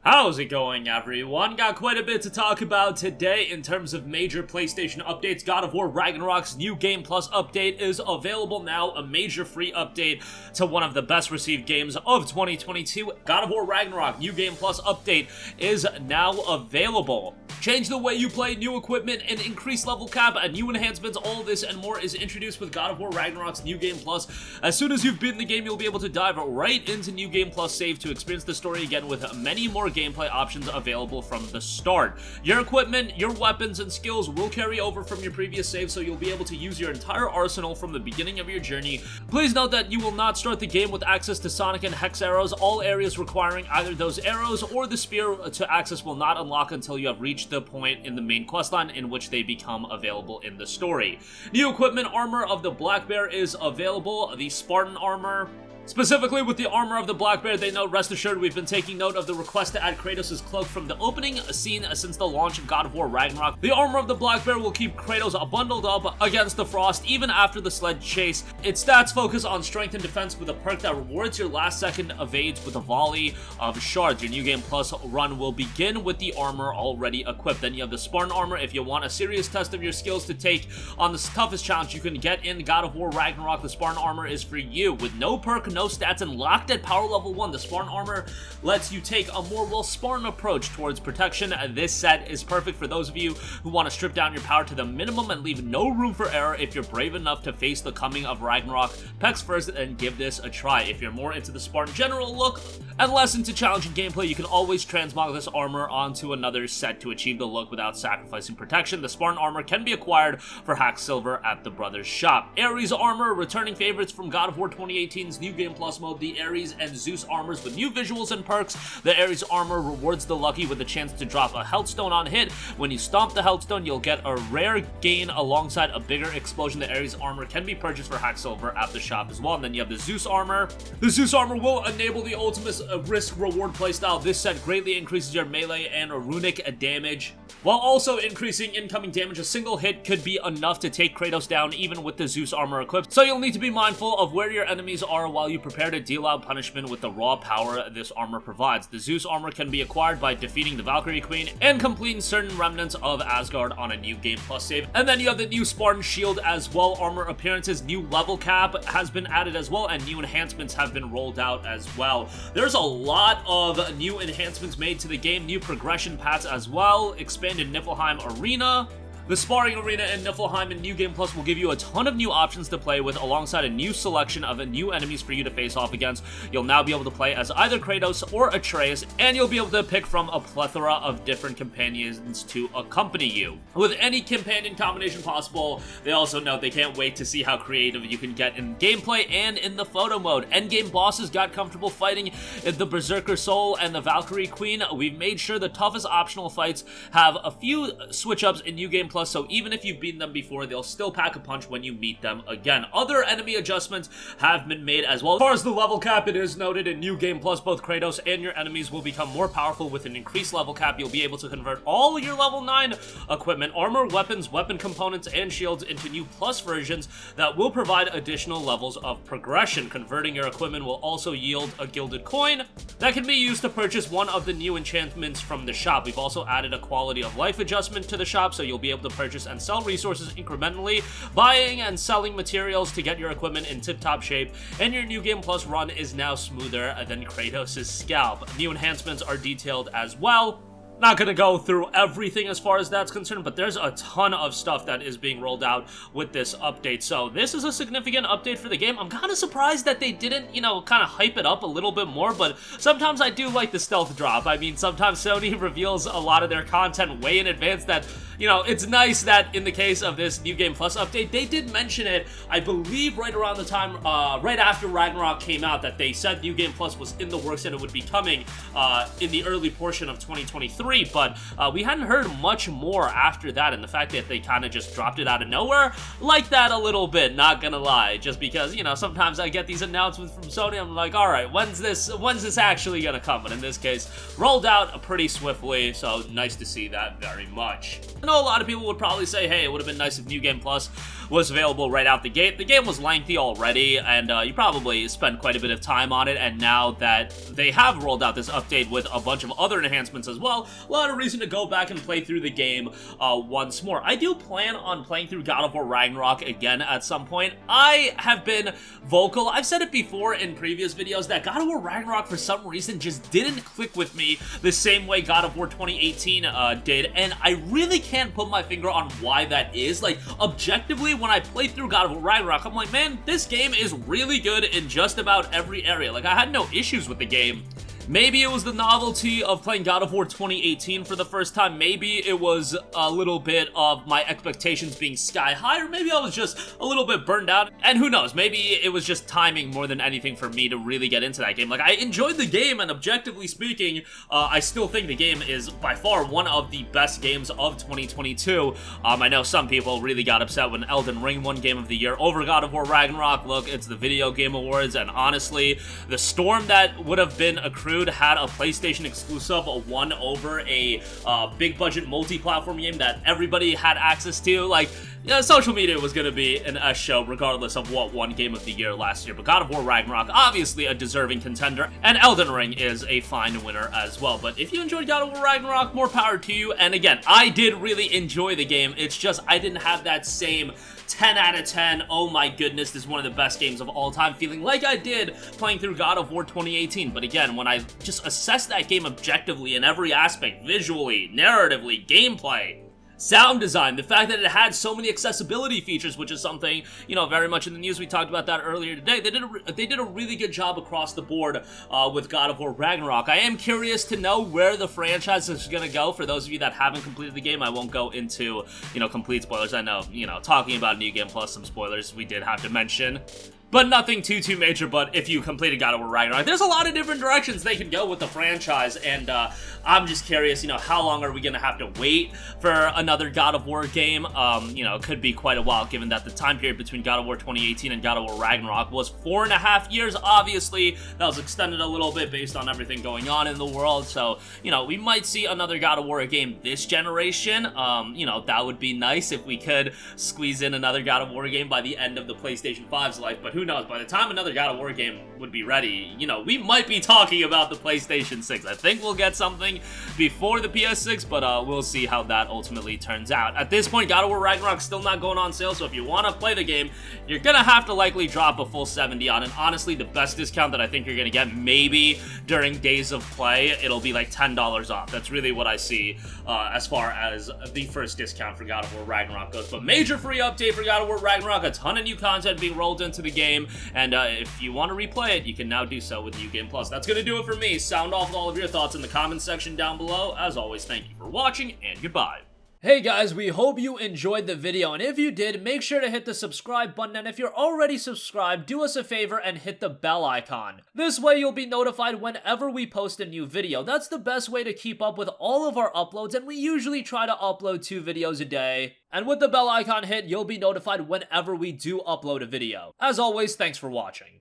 How's it going, everyone? Got quite a bit to talk about today in terms of major PlayStation updates. God of War Ragnarok's New Game Plus update is available now, a major free update to one of the best received games of 2022. God of War Ragnarok New Game Plus update is now available. Change the way you play, new equipment, and increase level cap, and new enhancements. All this and more is introduced with God of War Ragnarok's New Game Plus. As soon as you've beaten the game, you'll be able to dive right into New Game Plus save to experience the story again with many more gameplay options available from the start. Your equipment, your weapons, and skills will carry over from your previous save, so you'll be able to use your entire arsenal from the beginning of your journey. Please note that you will not start the game with access to Sonic and Hex arrows. All areas requiring either those arrows or the spear to access will not unlock until you have reached the point in the main questline in which they become available in the story. New equipment, armor of the Black Bear is available, the Spartan armor. Specifically with the armor of the Black Bear, they note, rest assured we've been taking note of the request to add Kratos' cloak from the opening scene since the launch of God of War Ragnarok. The armor of the Black Bear will keep Kratos bundled up against the frost even after the sled chase. Its stats focus on strength and defense with a perk that rewards your last second evades with a volley of shards. Your New Game Plus run will begin with the armor already equipped. Then you have the Spartan armor. If you want a serious test of your skills to take on the toughest challenge you can get in God of War Ragnarok, the Spartan armor is for you. With no perk, no stats, and locked at power level 1, the Spartan armor lets you take a more Spartan approach towards protection. This set is perfect for those of you who want to strip down your power to the minimum and leave no room for error. If you're brave enough to face the coming of Ragnarok, pecs first and give this a try. If you're more into the Spartan general look and less into challenging gameplay, you can always transmog this armor onto another set to achieve the look without sacrificing protection. The Spartan armor can be acquired for hack silver at the Brothers Shop. Ares armor, returning favorites from God of War 2018's New Game Plus mode, the Ares and Zeus armors with new visuals and perks. The Ares armor rewards the lucky with a chance to drop a health stone on hit. When you stomp the health stone, you'll get a rare gain alongside a bigger explosion. The Ares armor can be purchased for hack silver at the shop as well. And then you have the Zeus armor. The Zeus armor will enable the ultimate risk-reward playstyle. This set greatly increases your melee and runic damage, while also increasing incoming damage. A single hit could be enough to take Kratos down even with the Zeus armor equipped, so you'll need to be mindful of where your enemies are while you prepare to deal out punishment with the raw power this armor provides. The Zeus armor can be acquired by defeating the Valkyrie Queen and completing certain remnants of Asgard on a New Game Plus save. And then you have the new Spartan shield as well. Armor appearances, new level cap has been added as well, and new enhancements have been rolled out as well. There's a lot of new enhancements made to the game, new progression paths as well, expanded Niflheim Arena. The Sparring Arena in Niflheim in New Game Plus will give you a ton of new options to play with, alongside a new selection of new enemies for you to face off against. You'll now be able to play as either Kratos or Atreus, and you'll be able to pick from a plethora of different companions to accompany you. With any companion combination possible, they also note they can't wait to see how creative you can get in gameplay and in the photo mode. Endgame bosses got comfortable fighting the Berserker Soul and the Valkyrie Queen. We've made sure the toughest optional fights have a few switch-ups in New Game Plus, so even if you've beaten them before, they'll still pack a punch when you meet them again. Other enemy adjustments have been made as well. As far as the level cap, it is noted in New Game Plus, both Kratos and your enemies will become more powerful with an increased level cap. You'll be able to convert all your level 9 equipment, armor, weapons, weapon components, and shields into new plus versions that will provide additional levels of progression. Converting your equipment will also yield a gilded coin that can be used to purchase one of the new enchantments from the shop. We've also added a quality of life adjustment to the shop, so you'll be able to purchase and sell resources incrementally, buying and selling materials to get your equipment in tip-top shape, and your New Game Plus run is now smoother than Kratos' scalp. New enhancements are detailed as well. Not gonna go through everything as far as that's concerned, but there's a ton of stuff that is being rolled out with this update. So this is a significant update for the game. I'm kind of surprised that they didn't, kind of hype it up a little bit more, but sometimes I do like the stealth drop. I mean, sometimes Sony reveals a lot of their content way in advance that, it's nice that in the case of this New Game Plus update, they did mention it, I believe right around the time, right after Ragnarok came out, that they said New Game Plus was in the works and it would be coming in the early portion of 2023. 3, but we hadn't heard much more after that, and the fact that they kind of just dropped it out of nowhere, like that a little bit, not gonna lie, just because, you know, sometimes I get these announcements from Sony, I'm like, alright, when's this actually gonna come? But in this case, rolled out pretty swiftly, so nice to see that very much. I know a lot of people would probably say, hey, it would have been nice if New Game Plus was available right out the gate. The game was lengthy already, and you probably spent quite a bit of time on it, and now that they have rolled out this update with a bunch of other enhancements as well, a lot of reason to go back and play through the game once more. I do plan on playing through God of War Ragnarok again at some point. I have been vocal. I've said it before in previous videos that God of War Ragnarok for some reason just didn't click with me the same way God of War 2018 did, and I really can't put my finger on why that is. Like, objectively, when I played through God of War Ragnarok, I'm like, man, this game is really good in just about every area. Like, I had no issues with the game. Maybe it was the novelty of playing God of War 2018 for the first time. Maybe it was a little bit of my expectations being sky high, or maybe I was just a little bit burned out. And who knows, maybe it was just timing more than anything for me to really get into that game. Like, I enjoyed the game, and objectively speaking, I still think the game is by far one of the best games of 2022. I know some people really got upset when Elden Ring won Game of the Year over God of War Ragnarok. Look, it's the Video Game Awards, and honestly, the storm that would have been accrued had a PlayStation exclusive won over a big budget multi-platform game that everybody had access to. Like, yeah, social media was going to be an S show regardless of what won Game of the Year last year. But God of War Ragnarok, obviously a deserving contender, and Elden Ring is a fine winner as well. But if you enjoyed God of War Ragnarok, more power to you. And again, I did really enjoy the game. It's just I didn't have that same 10 out of 10, oh my goodness, this is one of the best games of all time, feeling like I did playing through God of War 2018. But again, when I just assessed that game objectively in every aspect, visually, narratively, gameplay, sound design, the fact that it had so many accessibility features, which is something, you know, very much in the news. We talked about that earlier today. They did a really good job across the board with God of War Ragnarok. I am curious to know where the franchise is going to go. For those of you that haven't completed the game, I won't go into, you know, complete spoilers. I know, you know, talking about New Game Plus, some spoilers we did have to mention. But nothing too major. But if you completed God of War Ragnarok, there's a lot of different directions they can go with the franchise, and I'm just curious, you know, how long are we gonna have to wait for another God of War game? You know, it could be quite a while, given that the time period between God of War 2018 and God of War Ragnarok was 4.5 years. Obviously, that was extended a little bit based on everything going on in the world, so, you know, we might see another God of War game this generation. You know, that would be nice if we could squeeze in another God of War game by the end of the PlayStation 5's life, but who knows, by the time another God of War game would be ready, you know, we might be talking about the PlayStation 6. I think we'll get something before the PS6, but we'll see how that ultimately turns out. At this point, God of War Ragnarok's still not going on sale, so if you want to play the game, you're gonna have to likely drop a full 70 on it. Honestly, the best discount that I think you're gonna get, maybe during days of play, it'll be like $10 off. That's really what I see as far as the first discount for God of War Ragnarok goes. But major free update for God of War Ragnarok, a ton of new content being rolled into the game, and if you want to replay it, you can now do so with New Game Plus. That's going to do it for me. Sound off with all of your thoughts in the comments section down below. As always, thank you for watching, and goodbye. Hey guys, we hope you enjoyed the video, and if you did, make sure to hit the subscribe button, and if you're already subscribed, do us a favor and hit the bell icon. This way you'll be notified whenever we post a new video. That's the best way to keep up with all of our uploads, and we usually try to upload 2 videos a day. And with the bell icon hit, you'll be notified whenever we do upload a video. As always, thanks for watching.